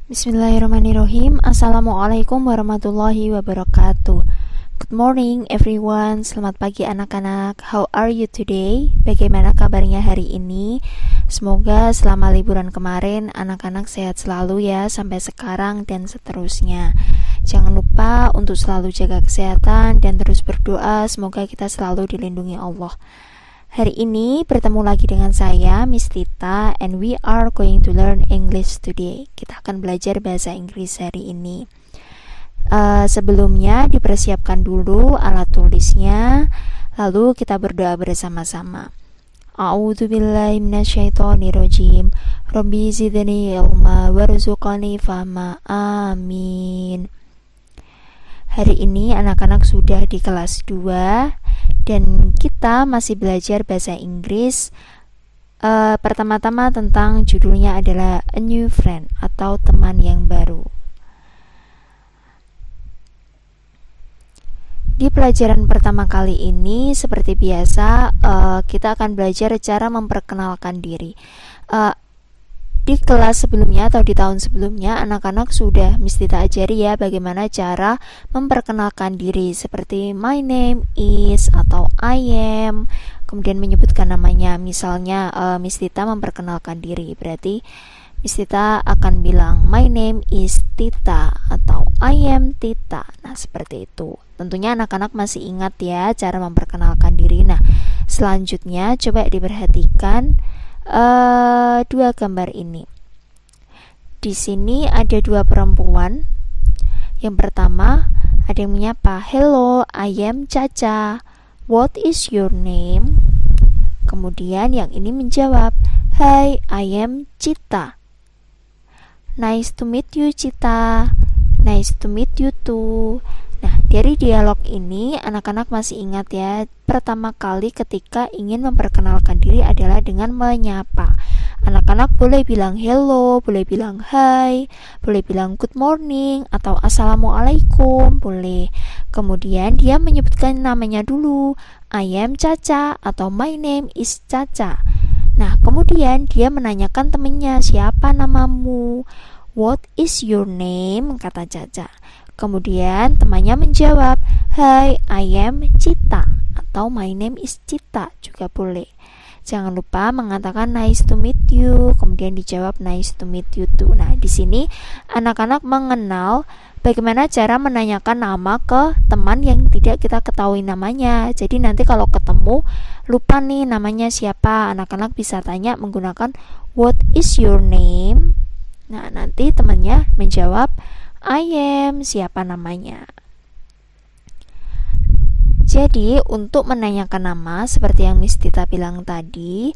Bismillahirrahmanirrahim. Assalamualaikum warahmatullahi wabarakatuh. Good morning everyone. Selamat pagi anak-anak. How are you today? Bagaimana kabarnya hari ini? Semoga selama liburan kemarin anak-anak sehat selalu ya sampai sekarang dan seterusnya. Jangan lupa untuk selalu jaga kesehatan dan terus berdoa semoga kita selalu dilindungi Allah. Hari ini bertemu lagi dengan saya, Miss Tita, and we are going to learn English today. Kita akan belajar bahasa Inggris hari ini. Sebelumnya dipersiapkan dulu alat tulisnya, lalu kita berdoa bersama-sama. A'udzubillahi minasyaitonirrajim. Rabbi zidni ilma warzuqni fahma. Amin. Hari ini anak-anak sudah di kelas 2 dan kita masih belajar bahasa Inggris. Pertama-tama tentang judulnya adalah A New Friend atau teman yang baru. Di pelajaran pertama kali ini seperti biasa kita akan belajar cara memperkenalkan diri. Di kelas sebelumnya atau di tahun sebelumnya anak-anak sudah Miss Tita ajari ya bagaimana cara memperkenalkan diri seperti my name is atau I am, kemudian menyebutkan namanya. Misalnya Miss Tita memperkenalkan diri, berarti Miss Tita akan bilang my name is Tita atau I am Tita. Nah seperti itu. Tentunya anak-anak masih ingat ya cara memperkenalkan diri. Nah selanjutnya coba diperhatikan dua gambar ini. Di sini ada dua perempuan. Yang pertama ada yang menyapa, "Hello, I am Caca. What is your name?" Kemudian yang ini menjawab, "Hi, I am Cita. Nice to meet you, Cita. Nice to meet you too." Nah, dari dialog ini anak-anak masih ingat ya, pertama kali ketika ingin memperkenalkan diri adalah dengan menyapa. Anak-anak boleh bilang hello, boleh bilang hi, boleh bilang good morning atau assalamualaikum, boleh. Kemudian dia menyebutkan namanya dulu, I am Caca atau my name is Caca. Nah, kemudian dia menanyakan temannya, siapa namamu? What is your name? Kata Caca. Kemudian temannya menjawab, "Hi, I am Cita" atau "My name is Cita" juga boleh. Jangan lupa mengatakan nice to meet you, kemudian dijawab nice to meet you too. Nah, di sini anak-anak mengenal bagaimana cara menanyakan nama ke teman yang tidak kita ketahui namanya. Jadi nanti kalau ketemu lupa nih namanya siapa, anak-anak bisa tanya menggunakan what is your name. Nah, nanti temannya menjawab I am, siapa namanya. Jadi untuk menanyakan nama seperti yang Miss Tita bilang tadi,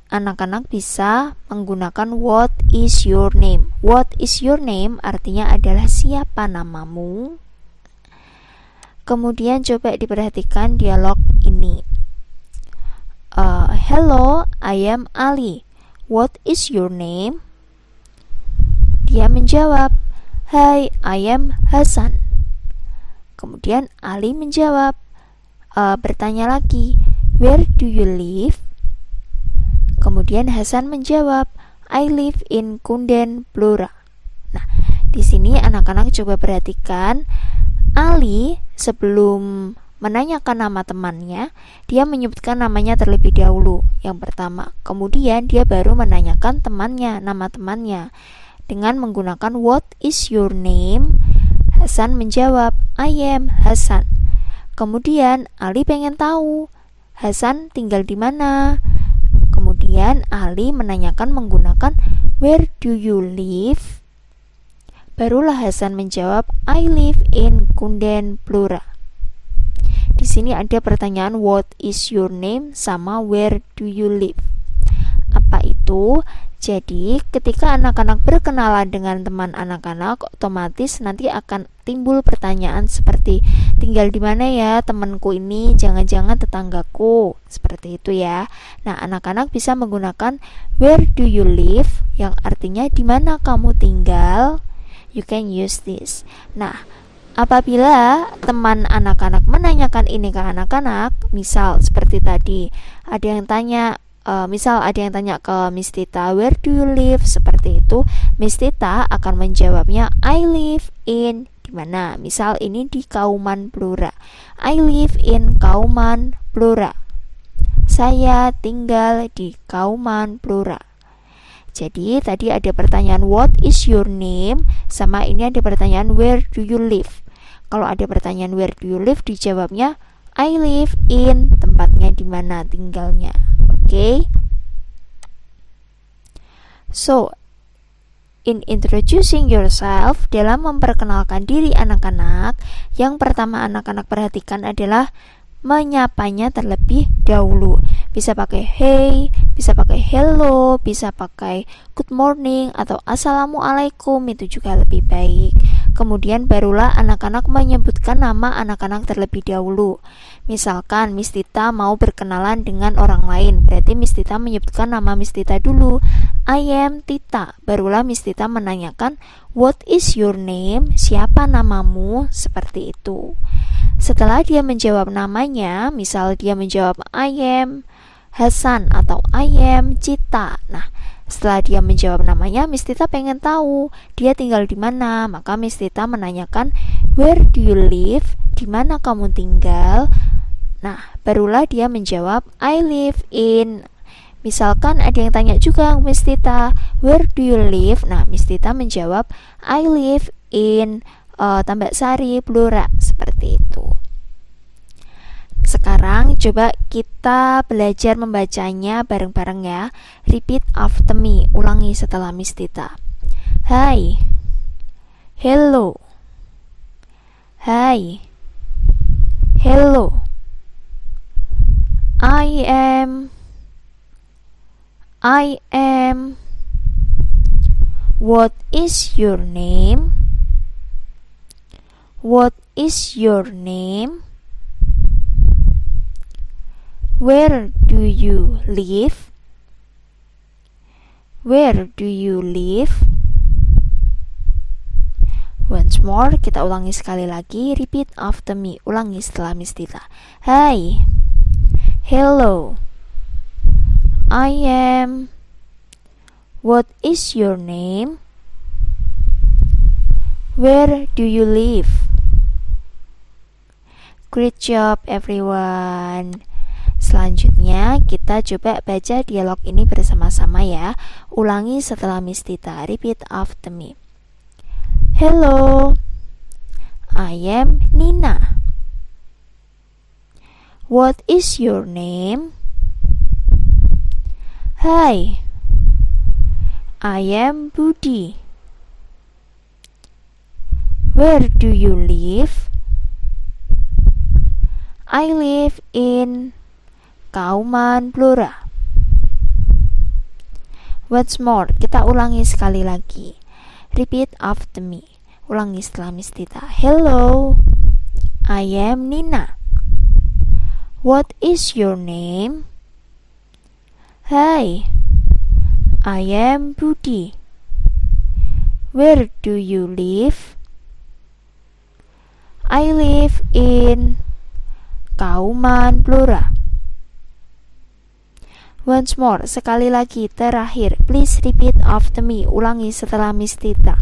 anak-anak bisa menggunakan what is your name. What is your name artinya adalah siapa namamu. Kemudian coba diperhatikan dialog ini. Hello, I am Ali. What is your name? Dia menjawab, Hi, I am Hasan. Kemudian Ali menjawab, bertanya lagi, Where do you live? Kemudian Hasan menjawab, I live in Kunden, Blora. Nah, di sini anak-anak coba perhatikan, Ali sebelum menanyakan nama temannya, dia menyebutkan namanya terlebih dahulu, yang pertama. Kemudian dia baru menanyakan temannya, nama temannya. Dengan menggunakan what is your name, Hasan menjawab, I am Hasan. Kemudian Ali pengen tahu, Hasan tinggal di mana? Kemudian Ali menanyakan menggunakan where do you live? Barulah Hasan menjawab, I live in Kunden, Blora. Di sini ada pertanyaan what is your name sama where do you live. Apa itu? Jadi ketika anak-anak berkenalan dengan teman anak-anak, otomatis nanti akan timbul pertanyaan seperti tinggal di mana ya temanku ini, jangan-jangan tetanggaku, seperti itu ya. Nah, anak-anak bisa menggunakan where do you live yang artinya di mana kamu tinggal. You can use this. Nah, apabila teman anak-anak menanyakan ini ke anak-anak, misal seperti tadi, ada yang tanya, misal ada yang tanya ke Miss Tita, where do you live? Seperti itu, Miss Tita akan menjawabnya, I live in di mana? Misal ini di Kauman Blora. I live in Kauman Blora. Saya tinggal di Kauman Blora. Jadi tadi ada pertanyaan what is your name, sama ini ada pertanyaan where do you live. Kalau ada pertanyaan where do you live, dijawabnya I live in, tempatnya di mana tinggalnya. Okay? So, in introducing yourself, dalam memperkenalkan diri anak-anak, yang pertama anak-anak perhatikan adalah menyapanya terlebih dahulu. Bisa pakai hey, bisa pakai hello, bisa pakai good morning atau assalamualaikum, itu juga lebih baik. Kemudian barulah anak-anak menyebutkan nama anak-anak terlebih dahulu. Misalkan Miss Tita mau berkenalan dengan orang lain, berarti Miss Tita menyebutkan nama Miss Tita dulu. I am Tita. Barulah Miss Tita menanyakan what is your name? Siapa namamu? Seperti itu. Setelah dia menjawab namanya, misal dia menjawab I am Hasan atau I am Cita. Nah, setelah dia menjawab namanya, Miss Tita pengen tahu dia tinggal di mana. Maka Miss Tita menanyakan where do you live? Di mana kamu tinggal? Nah, barulah dia menjawab I live in. Misalkan ada yang tanya juga Miss Tita, where do you live? Nah, Miss Tita menjawab I live in Tambak Sari, Blora. Seperti itu. Sekarang coba kita belajar membacanya bareng-bareng ya. Repeat after me. Ulangi setelah Miss Tita. Hi. Hello. Hi. Hello. I am. What is your name? What is your name? Where do you live? Where do you live? Once more, kita ulangi sekali lagi. Repeat after me. Ulangi setelah Miss Tita. Hi. Hello. I am. What is your name? Where do you live? Great job everyone. Selanjutnya kita coba baca dialog ini bersama-sama ya. Ulangi setelah Miss Tita. Repeat after me. Hello, I am Nina. What is your name? Hi, I am Budi. Where do you live? I live in Kauman Blora. Once more, kita ulangi sekali lagi. Repeat after me. Ulangi setelah Miss Tita. Hello, I am Nina. What is your name? Hi, I am Budi. Where do you live? I live in Kauman Blora. Once more, sekali lagi, terakhir. Please repeat after me. Ulangi setelah Miss Tita.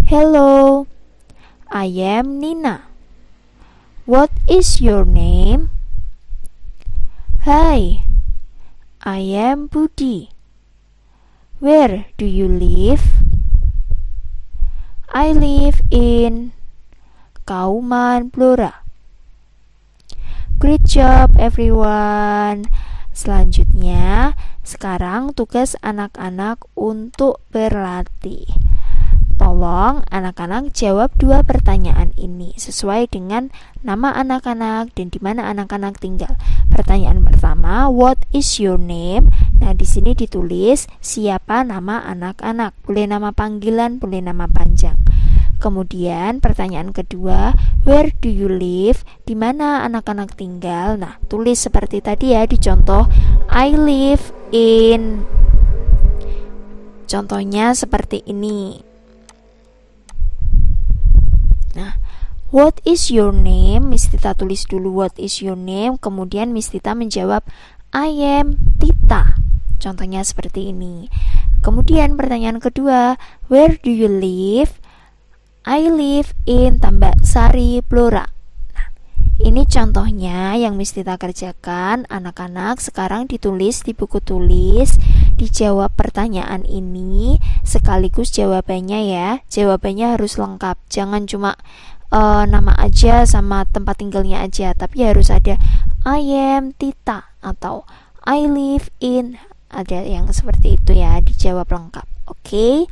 Hello, I am Nina. What is your name? Hi, I am Budi. Where do you live? I live in Kauman Blora. Great job everyone. Selanjutnya, sekarang tugas anak-anak untuk berlatih. Tolong anak-anak jawab 2 pertanyaan ini sesuai dengan nama anak-anak dan di mana anak-anak tinggal. Pertanyaan pertama, what is your name? Nah, di sini ditulis siapa nama anak-anak. Boleh nama panggilan, boleh nama panjang. Kemudian pertanyaan kedua, where do you live? Di mana anak-anak tinggal? Nah, tulis seperti tadi ya di contoh, I live in. Contohnya seperti ini. Nah, what is your name? Miss Tita tulis dulu what is your name, kemudian Miss Tita menjawab I am Tita. Contohnya seperti ini. Kemudian pertanyaan kedua, where do you live? I live in Tambak Sari, Blora. Nah, ini contohnya yang Miss Tita kerjakan. Anak-anak sekarang ditulis di buku tulis, dijawab pertanyaan ini sekaligus jawabannya ya. Jawabannya harus lengkap, jangan cuma nama aja sama tempat tinggalnya aja, tapi harus ada I am Tita atau I live in, ada yang seperti itu ya, dijawab lengkap. Oke.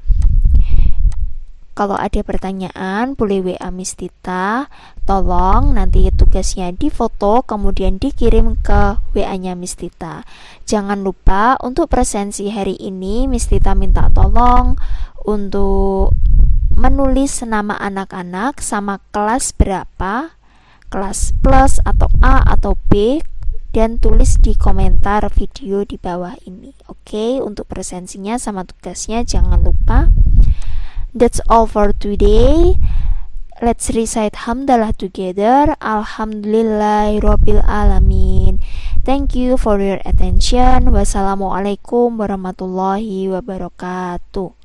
Kalau ada pertanyaan boleh WA Miss Tita. Tolong nanti tugasnya difoto kemudian dikirim ke WA-nya Miss Tita. Jangan lupa untuk presensi hari ini Miss Tita minta tolong untuk menulis nama anak-anak sama kelas berapa, kelas plus atau A atau B, dan tulis di komentar video di bawah ini. Oke, untuk presensinya sama tugasnya jangan lupa. That's all for today. Let's recite hamdalah together. Alhamdulillahirabbil alamin. Thank you for your attention. Wassalamualaikum warahmatullahi wabarakatuh.